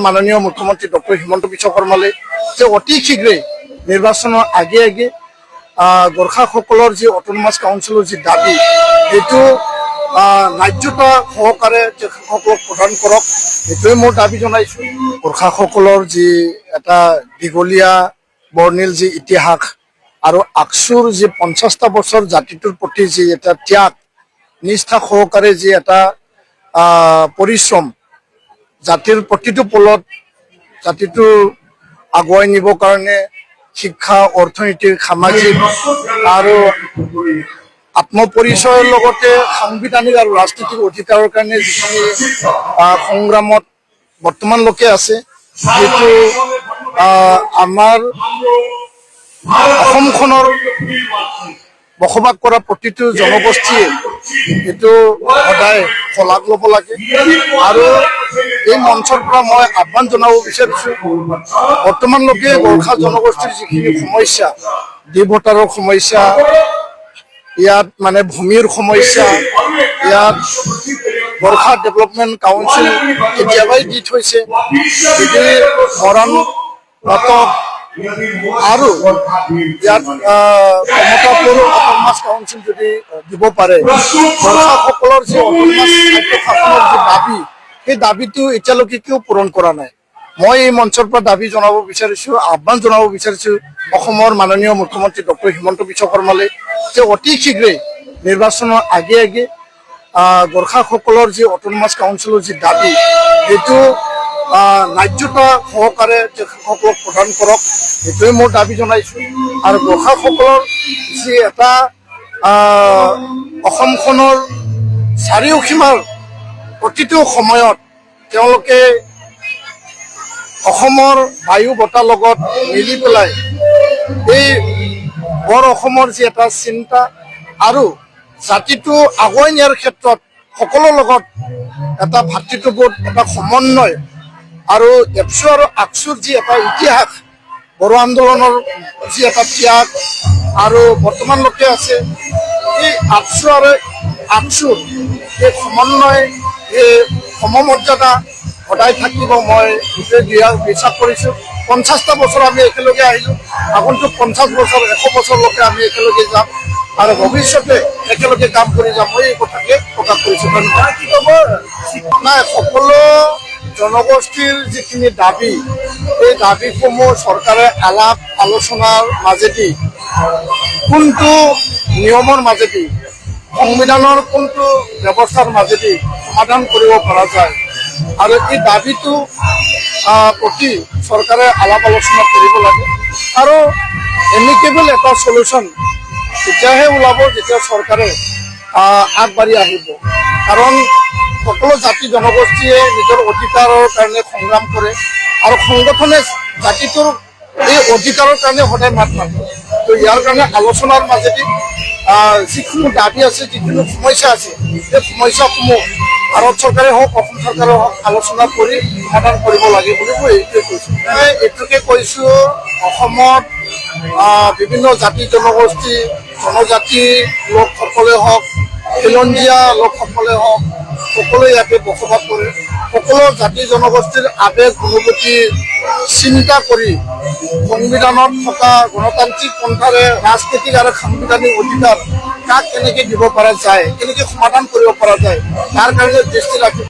মাননীয় মুখ্যমন্ত্ৰী ডক্টৰ হিমন্ত বিশ্ব শৰ্মালে যে অতি শীঘ্ৰে নিৰ্বাচনেৰ আগে আগে গোৰ্খাসকলৰ যে অটোনমাস কাউন্সিলৰ যে দাবী এইটো ন্যায্যতা সহকাৰে তেখেতসকলক প্ৰদান কৰক এইটোৱে মোৰ দাবী জনাইছোঁ। গোৰ্খাসকলৰ যি এটা দীঘলীয়া বৰ্ণিল যি ইতিহাস আৰু আকচুৰ যি 50টা বছৰ জাতিটোৰ প্ৰতি যি এটা ত্যাগ নিষ্ঠা সহকাৰে যি এটা পৰিশ্ৰম জাতিৰ প্ৰতিটো পলত জাতিটো আগুৱাই নিবৰ কাৰণে শিক্ষা অৰ্থনৈতিক সামাজিক আৰু আত্মপৰিচয়ৰ লগতে সাংবিধানিক আৰু ৰাজনৈতিক অধিকাৰৰ কাৰণে যিখিনি সংগ্ৰামত বৰ্তমানলৈকে আছে সেইটো আমাৰ অসমখনৰ বসবাস কৰা প্ৰতিটো জনগোষ্ঠীয়ে এইটো সদায় শলাগ ল'ব লাগে। আৰু এই মঞ্চৰ পৰা মই আহ্বান জনাব বিচাৰিছোঁ, বৰ্তমানলৈকে গোৰ্খা জনগোষ্ঠীৰ যিখিনি সমস্যা, ডি ভোটাৰৰ সমস্যা, ইয়াত মানে ভূমিৰ সমস্যা, ইয়াত গোৰ্খা ডেভেলপমেণ্ট কাউন্সিল কেতিয়াবাই দি থৈছে, যদি মৰাণ নাটক আৰু ইয়াত কমতাপুৰ অটোনমাস কাউন্সিল যদি দিব পাৰে, গোৰ্খাসকলৰ যি অটোনমাস শাসনৰ যি দাবী, সেই দাবীটো এতিয়ালৈকে কিয় পূৰণ কৰা নাই। মই এই মঞ্চৰ পৰা দাবী জনাব বিচাৰিছোঁ, আহ্বান জনাব বিচাৰিছোঁ অসমৰ মাননীয় মুখ্যমন্ত্ৰী ডক্টৰ হিমন্ত বিশ্ব শৰ্মালে যে অতি শীঘ্ৰে নিৰ্বাচনৰ আগে আগে গোৰ্খাসকলৰ যি অটোনমাস কাউন্সিলৰ যি দাবী সেইটো ন্যায্যতা সহকাৰে তেখেতসকলক প্ৰদান কৰক এইটোৱে মোৰ দাবী জনাইছোঁ। আৰু গোৰ্খাসকলৰ যি এটা অসমখনৰ চাৰিওসীমাৰ প্ৰতিটো সময়ত তেওঁলোকে অসমৰ বায়ু বতাহৰ লগত মিলি পেলাই এই বৰ অসমৰ যি এটা চিন্তা আৰু জাতিটো আগুৱাই নিয়াৰ ক্ষেত্ৰত সকলোৰ লগত এটা ভাতৃত্ববোধ, এটা সমন্বয় আৰু এপচু আৰু আকচুৰ যি এটা ইতিহাস, বড়ো আন্দোলনৰ যি এটা ত্যাগ আৰু বৰ্তমানলৈকে আছে, এই আপচু আৰু আকচুৰ এই সমন্বয়, এই সমমৰ্যাদা সদায় থাকিব, মই বিশ্বাস কৰিছোঁ। 50টা বছৰ আমি একেলগে আহিলোঁ, আগন্তুক 50 বছৰ 100 বছৰলৈকে আমি একেলগে যাম আৰু ভৱিষ্যতে একেলগে কাম কৰি যাম, মই এই কথাকে প্ৰকাশ কৰিছোঁ। নাই, সকলো জনগোষ্ঠীৰ যিখিনি দাবী, এই দাবীসমূহ চৰকাৰে আলাপ আলোচনাৰ মাজেদি, কোনটো নিয়মৰ মাজেদি, সংবিধানৰ কোনটো ব্যৱস্থাৰ মাজেদি সমাধান কৰিব পৰা যায় আৰু এই দাবীটো প্ৰতি চৰকাৰে আলাপ আলোচনা কৰিব লাগে। আৰু এমিকেবল এটা চলিউশ্যন তেতিয়াহে ওলাব যেতিয়া চৰকাৰে আগবাঢ়ি আহিব। কাৰণ সকলো জাতি জনগোষ্ঠীয়ে নিজৰ অধিকাৰৰ কাৰণে সংগ্ৰাম কৰে আৰু সংগঠনে জাতিটোৰ এই অধিকাৰৰ কাৰণে সদায় মাত মাতে। তো ইয়াৰ কাৰণে আলোচনাৰ মাজেদি যিখিনি দাবী আছে, যিখিনি সমস্যা আছে, সেই সমস্যাসমূহ ভাৰত চৰকাৰে হওক, অসম চৰকাৰে হওক আলোচনা কৰি সমাধান কৰিব লাগে বুলি মই এইটোৱে কৈছোঁ। এইটোকে কৈছোঁ, অসমত বিভিন্ন জাতি জনগোষ্ঠী, জনজাতি লোকসকলে হওক, খিলঞ্জীয়া লোকসকলে হওক, সকলোৱে ইয়াতে বসবাস কৰে। সকলো জাতি জনগোষ্ঠীৰ আৱেগ অনুভূতি চিন্তা কৰি সংবিধানত থকা গণতান্ত্ৰিক পন্থাৰে ৰাজনৈতিক আৰু সাংবিধানিক অধিকাৰ কাক কেনেকৈ দিব পৰা যায়, কেনেকৈ সমাধান কৰিব পৰা যায়, তাৰ কাৰণে দৃষ্টি ৰাখি